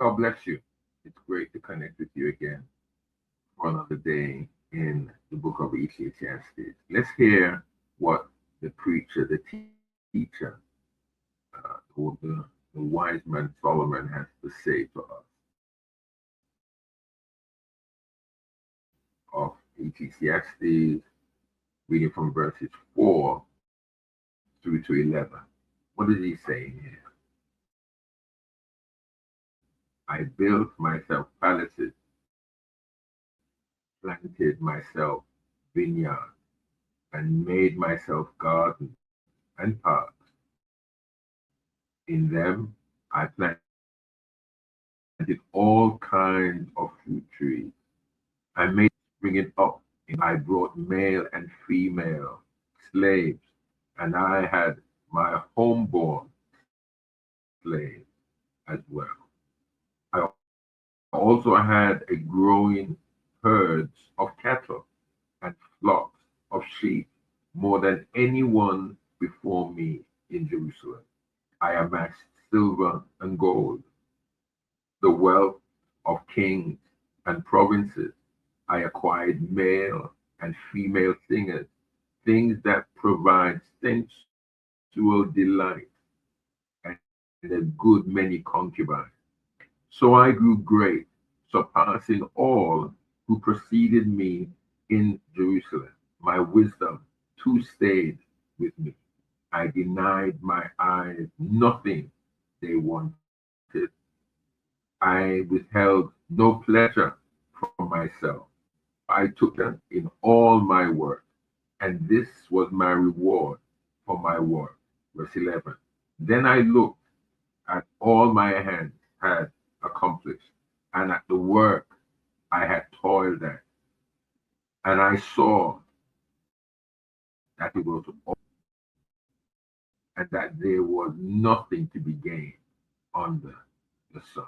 God bless you. It's great to connect with you again for another day in the book of Ecclesiastes. Let's hear what the preacher, the teacher, or the wise man Solomon has to say to us of Ecclesiastes, reading from verses 4 through to 11. What is he saying here? I built myself palaces, planted myself vineyards, and made myself gardens and parks. In them I planted all kinds of fruit trees. I made bring it up, and I brought male and female slaves, and I had my homeborn slaves as well. I also had a growing herds of cattle and flocks of sheep, more than anyone before me in Jerusalem. I amassed silver and gold, the wealth of kings and provinces. I acquired male and female singers, things that provide sensual delight, and a good many concubines. So I grew great, surpassing all who preceded me in Jerusalem. My wisdom too stayed with me. I denied my eyes nothing they wanted. I withheld no pleasure from myself, for I took them in all my work, and this was my reward for my work. Verse 11. Then I looked at all my hands had accomplished, and at the work I had toiled at, and I saw that it was all, and that there was nothing to be gained under the sun.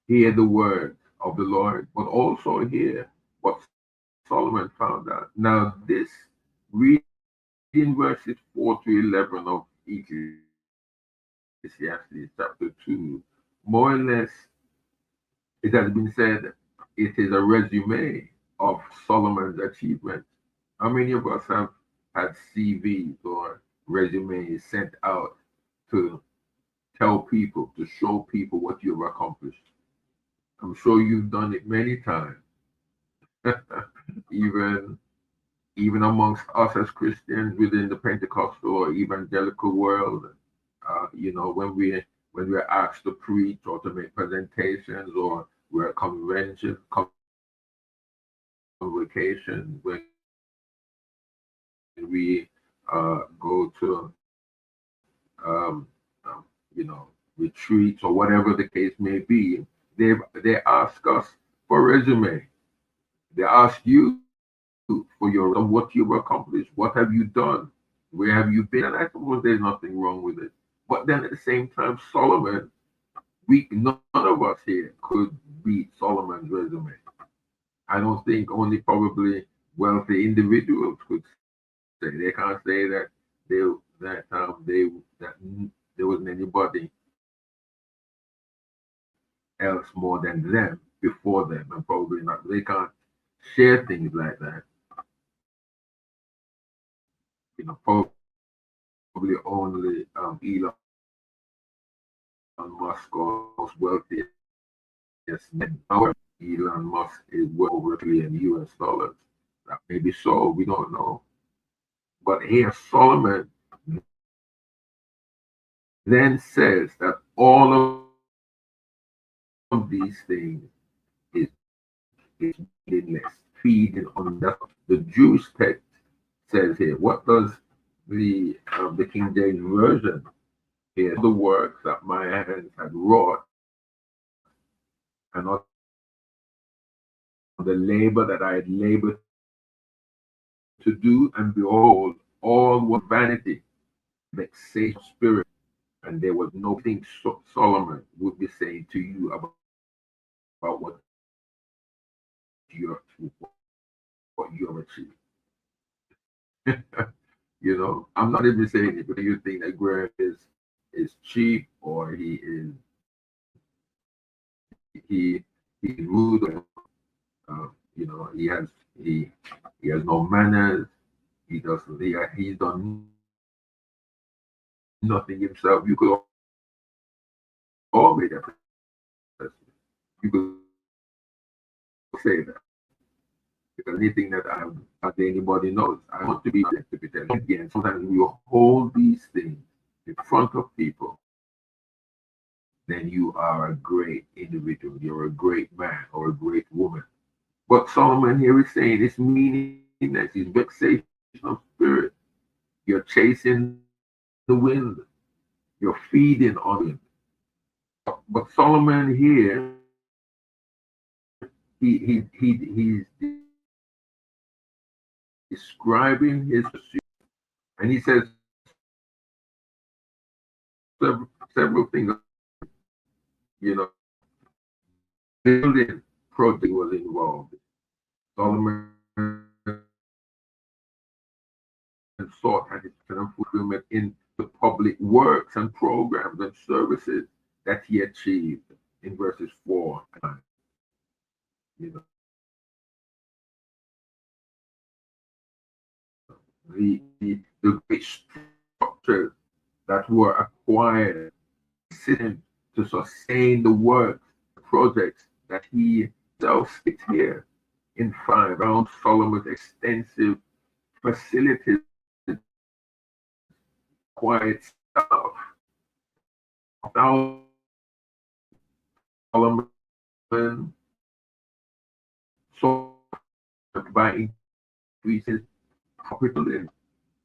Hear the words of the Lord, but also hear what Solomon found out. Now, this reading verses 4 to 11 of Ecclesiastes chapter 2, more or less, it has been said it is a resume of Solomon's achievements. How many of us have had CVs or resumes sent out to tell people, to show people what you've accomplished? I'm sure you've done it many times, even even amongst us as Christians within the Pentecostal or evangelical world. When we're asked to preach or to make presentations, or we're at convocations, when we go to um, retreats or whatever the case may be, they ask us for resume. They ask you for your of what you've accomplished. What have you done? Where have you been? And I suppose there's nothing wrong with it. But then at the same time, Solomon, none of us here could beat Solomon's resume. I don't think only probably wealthy individuals could say. They can't say that they that there wasn't anybody else more than them before them, and probably not. They can't share things like that. Probably only Elon Musk, or the most wealthiest man. However, Elon Musk is worth over $1 trillion US dollars. That may be so, we don't know. But here Solomon then says that all of these things is meaninless, feeding on the feeding on the. The Jewish text says here. What does the King James version here? The works that my hands had wrought, and on the labor that I had labored to do, and behold, all was vanity and vexation of spirit, and there was no peace. What do you think Solomon would be saying to you about what you have achieved? I'm not even saying it because you think that Graham is cheap or he is he's rude. You know, he he has no manners. He doesn't. He's done nothing himself. You could always that person. You could say that because anything that that anybody knows, I want to be protected. Again, sometimes we hold these things in front of people. Then you are a great individual. You're a great man or a great woman. But Solomon here is saying it's meaningless, it's vexation of spirit. You're chasing the wind, you're feeding on it. But Solomon here, he's describing his pursuit. And he says several things, you know, building project was involved. Solomon sought and fulfillment in the public works and programs and services that he achieved in verses 4 and 9. You know, the great structures that were acquired to sustain the works, the projects that he himself states here in 5 around Solomon's extensive facilities, quiet stuff. Solomon sought by increasing capital in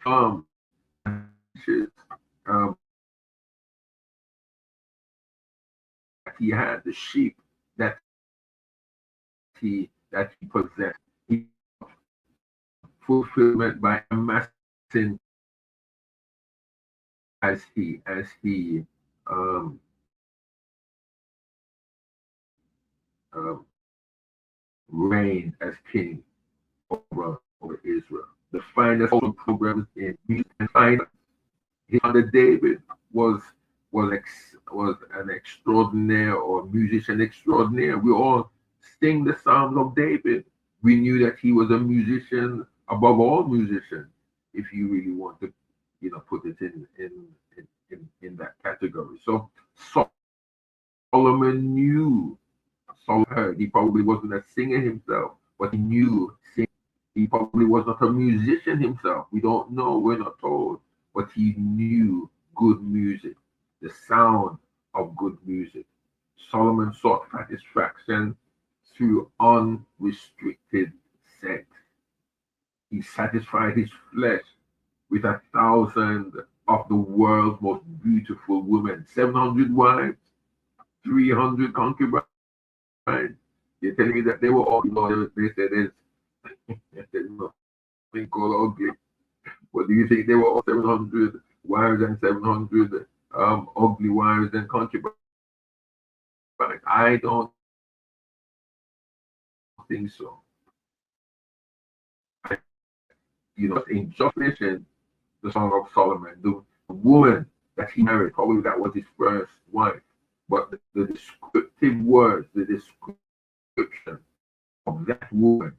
farms, um, he had the sheep that he possessed. He fulfillment by amassing as he um, um, reigned as king over Israel. The finest programs in music and finance under David was was an extraordinaire or musician extraordinaire. We all sing the Psalms of David. We knew that he was a musician above all musicians. If you really want to, put it in that category. So Solomon knew. Solomon heard. He probably wasn't a singer himself, but he knew singing. He probably was not a musician himself. We don't know. We're not told. But he knew good music, the sound of good music. Solomon sought satisfaction through unrestricted sex. He satisfied his flesh with 1,000 of the world's most beautiful women, 700 wives, 300 concubines. You're telling me that they were all, they said there's nothing called ugly. What do you think? They were all 700 wives and 700 ugly wives and concubines. I don't think so. In just mentioned the Song of Solomon, the woman that he married, probably that was his first wife. But the descriptive words, the description of that woman,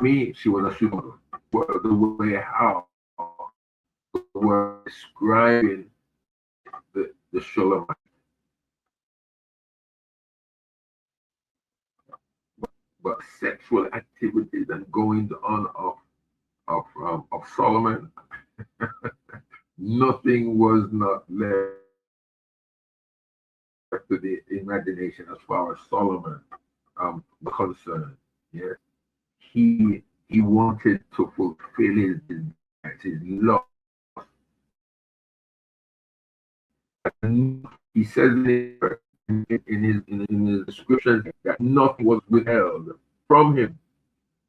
me, she was a supermodel. The way how the word describing the Shulamite. But sexual activities and goings on of Solomon, nothing was not left to the imagination as far as Solomon was concerned. Yes, he wanted to fulfill his love. And he says in his description that nothing was withheld from him.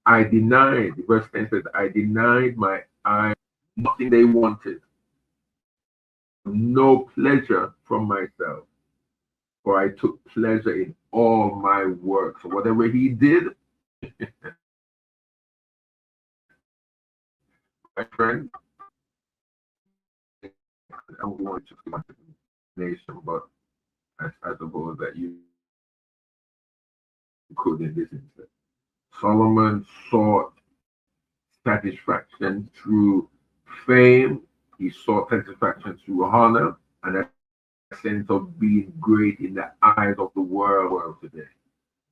I denied, verse 10 says, I denied my eyes nothing they wanted, no pleasure from myself, for I took pleasure in all my work. So whatever he did, my friend, I'm going to my nation, but I suppose that you could in this instance. Solomon sought satisfaction through fame. He sought satisfaction through honor and a sense of being great in the eyes of the world today.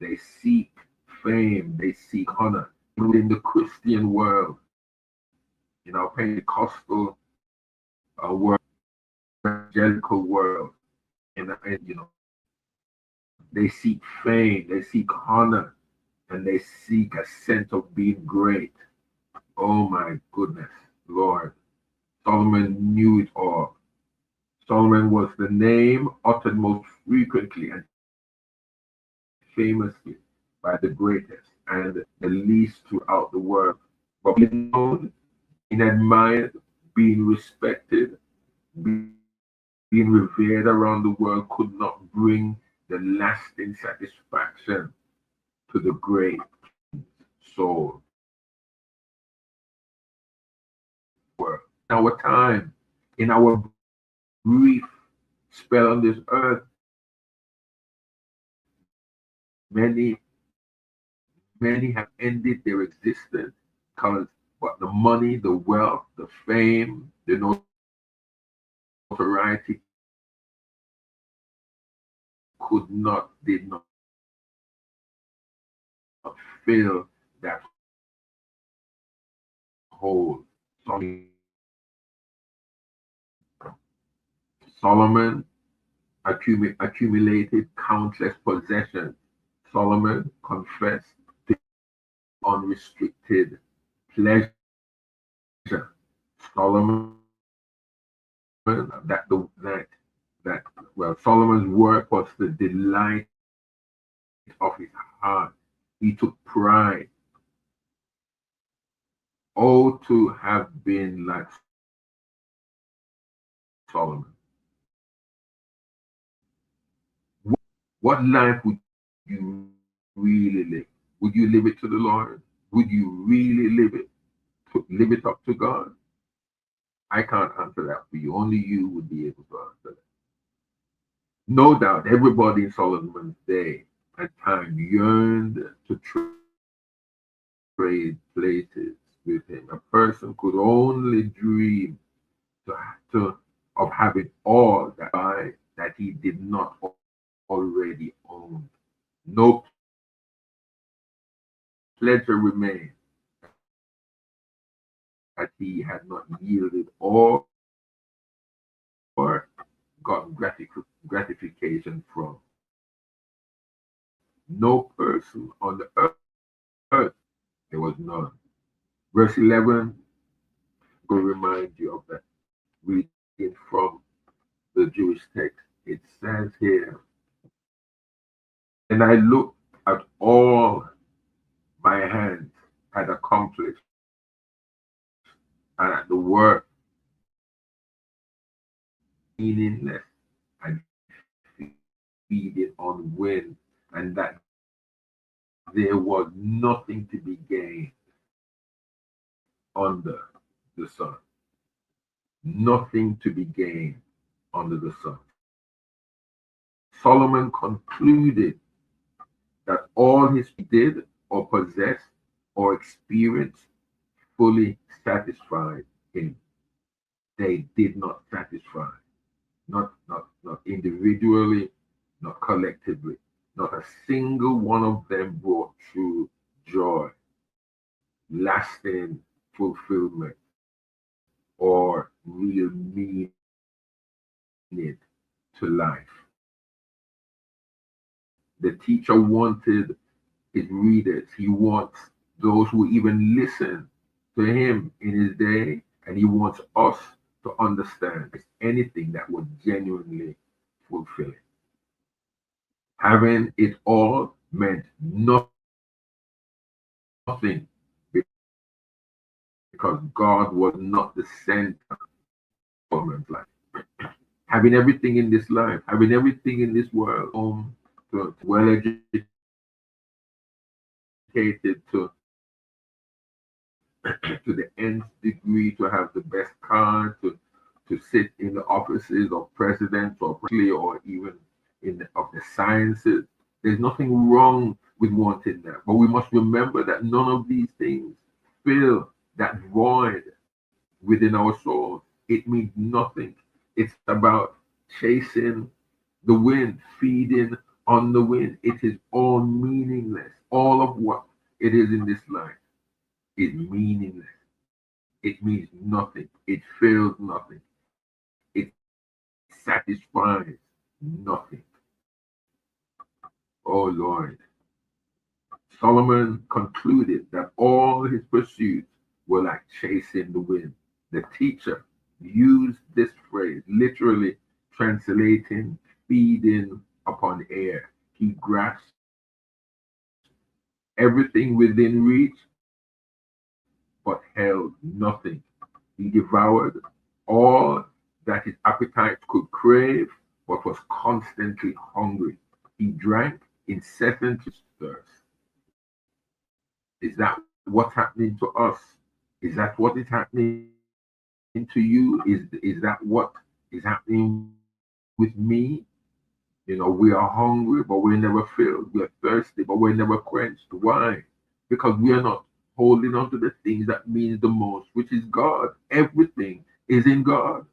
They seek fame, they seek honor. In the Christian world, in our Pentecostal world, evangelical world, and they seek fame, they seek honor, and they seek a sense of being great. Oh my goodness, Lord. Solomon knew it all. Solomon was the name uttered most frequently and famously by the greatest and the least throughout the world. But being known, being admired, being respected, being revered around the world could not bring the lasting satisfaction to the great soul. In our time, in our brief spell on this earth, many, many have ended their existence because but the money, the wealth, the fame, the notoriety did not fill that hole. Solomon accumulated countless possessions. Solomon confessed to unrestricted pleasure. Solomon Solomon's work was the delight of his heart. He took pride. Oh, to have been like Solomon. What life would you really live? Would you live it to the Lord? Would you really live it up to God? I can't answer that for you. Only you would be able to answer that. No doubt, everybody in Solomon's day and time yearned to trade places with him. A person could only dream of having all that he did not already own. No pleasure remained that he had not yielded or got gratification from. No person on the earth, there was none. Verse 11 will remind you of that. Reading from the Jewish text, it says here, and I looked at all my hands had accomplished, and at the work meaningless and feeding on wind, and that there was nothing to be gained under the sun. Nothing to be gained under the sun. Solomon concluded that all his did or possessed or experienced fully satisfied him. They did not satisfy, not individually, not collectively. Not a single one of them brought true joy, lasting fulfillment, or real meaning to life. The teacher wanted his readers, he wants those who even listen to him in his day, and he wants us to understand anything that would genuinely fulfill it. Having it all meant nothing because God was not the center of man's life. Having everything in this life, having everything in this world, to well educated, to the nth degree, to have the best car, to sit in the offices of presidents or even of the sciences. There's nothing wrong with wanting that. But we must remember that none of these things fill that void within our soul. It means nothing. It's about chasing the wind, feeding on the wind. It is all meaningless. All of what it is in this life is meaningless. It means nothing. It fills nothing. It satisfies nothing. Oh Lord. Solomon concluded that all his pursuits were like chasing the wind. The teacher used this phrase, literally translating feeding upon air. He grasped everything within reach, but held nothing. He devoured all that his appetite could crave, but was constantly hungry. He drank incessant thirst. Is that what's happening to us? Is that what is happening to you? Is that what is happening with me? We are hungry, but we're never filled. We're thirsty, but we're never quenched. Why? Because we are not holding on to the things that means the most, which is God. Everything is in God.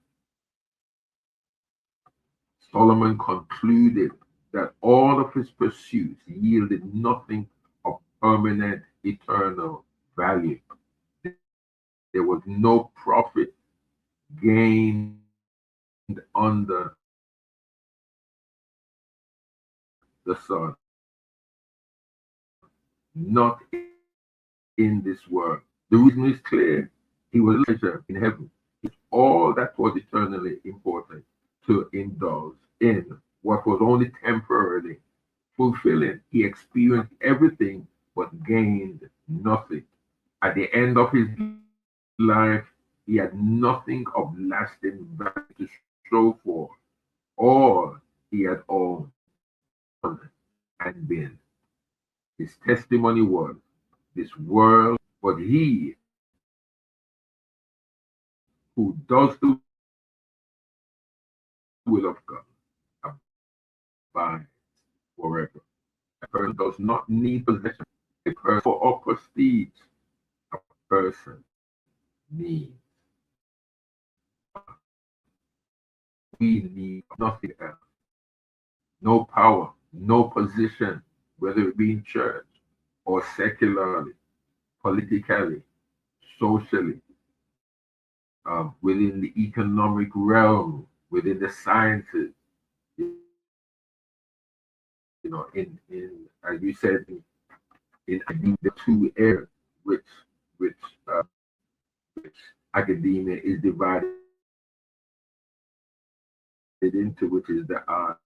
Solomon concluded that all of his pursuits yielded nothing of permanent, eternal value. There was no profit gained under the sun, not in this world. The reason is clear. He was pleasure in heaven. It's all that was eternally important to indulge in what was only temporarily fulfilling. He experienced everything but gained nothing. At the end of his life, he had nothing of lasting value to show for. All he had owned and been. His testimony was this world, but he who does the will of God abides forever. A person does not need possession. A person for prestige. A person needs. We need nothing else. No power, no position, whether it be in church or secularly, politically, socially, within the economic realm, within the sciences, in as you said, in the two areas which uh, which academia is divided into, which is the arts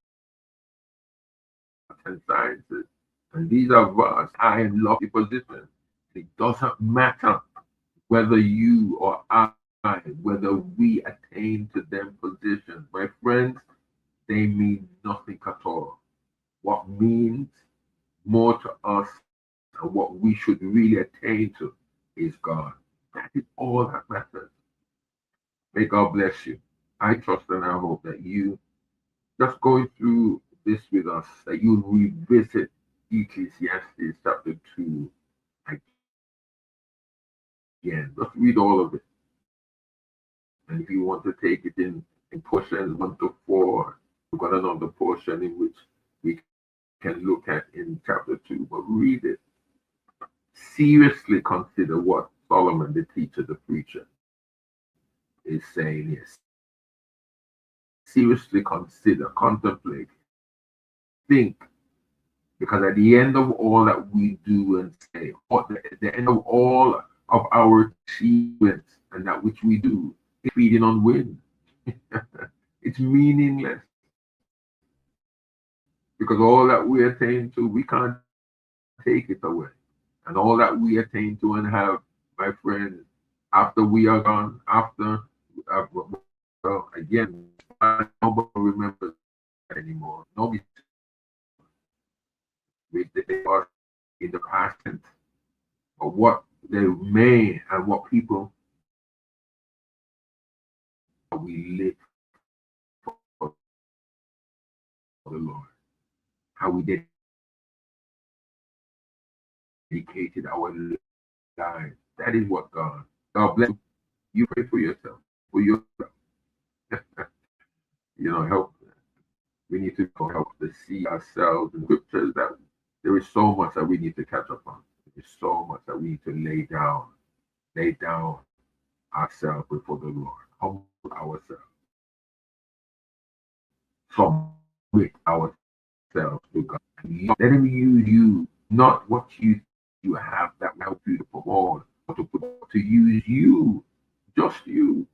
and sciences. And these are vast, high and lofty positions. It doesn't matter whether you or I, whether we attain to them positions. My friends, they mean nothing at all. What means more to us and what we should really attain to is God. That is all that matters. May God bless you. I trust and I hope that you, just going through this with us, that you revisit Ecclesiastes chapter 2 again. Just read all of it. And if you want to take it in portions 1 to 4, we've got another portion in which we can look at in chapter 2. But read it. Seriously consider what Solomon, the teacher, the preacher, is saying here. Seriously consider, contemplate, think, because at the end of all that we do and say, at the end of all of our achievements and that which we do, it's feeding on wind. It's meaningless because all that we attain to, we can't take it away. And all that we attain to and have, my friends, after we are gone, well, again, nobody remembers anymore. Nobody with the are in the past tense of what they may and what people we live for the Lord, how we did dedicated our lives. That is what God bless you. You pray for yourself. For yourself. Help. We need to help to see ourselves in scriptures that there is so much that we need to catch up on. There is so much that we need to lay down ourselves before the Lord, humble ourselves, submit ourselves to God. Let Him use you, not what you have that will help you to promote or to use you, just you.